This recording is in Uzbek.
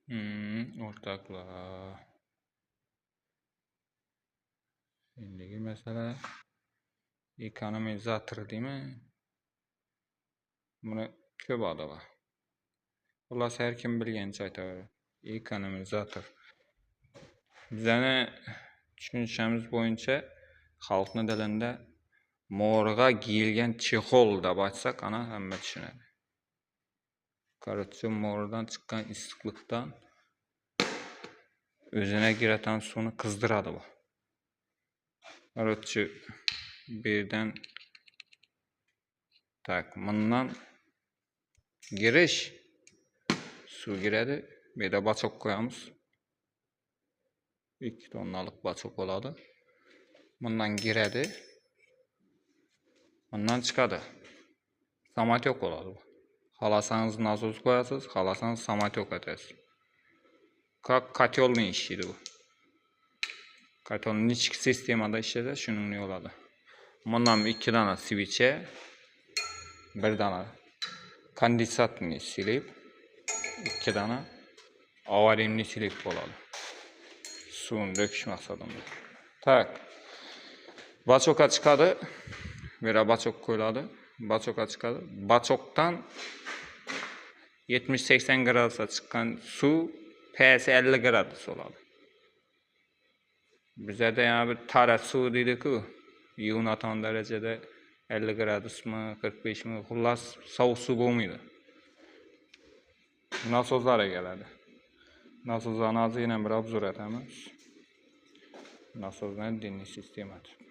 O'rtoqlar. Endigi masala ekonomizator deymi? Buni ko'p odam bor. Xullas har kim bilganicha aytaveradi. Ekonomizator. Bizani tushunishimiz bo'yicha xalqning dilida mo'rg'a giyilgan chexol deb aytsak, ana hamma tushunadi. Короче, mo'rdan chiqqan issiqlikdan o'zine giratan suvni qizdiradi bu. Короче, birden bundan giriş su giradi. Bir de baçok koyamiz. 2 tonnalık baçok oladı. Bundan giradi. Bundan çıkadı. Samatyok oladı bu. Xalasanız nazoz koyasınız, xalasanız samatyok atasınız. Kotyolni işiydi bu. Kotyolni ichki sistemada işledi, shuningdek oladi. Bundan 2 dana switch'e, 1 dana kondensatni silib, 2 dana avarimni silib bo'ladi. Suvni döküş maqsadida. Tak. Baçoka chiqadi. Vera baçok qo'yiladi. Baçoka chiqadi. Baçokdan 70-80 gradusga chiqqan suv pH 50 gradus bo'ladi. Bizda yana bir tara suv deydi-ku, 10 derecede 50 gradus mu, 45 mi, xullas sovuq suv bo'lmaydi. Nasozlarga keladi. Nasozlarni hozir yana bir obzor etamiz. Nasozlar dinli sistemadir.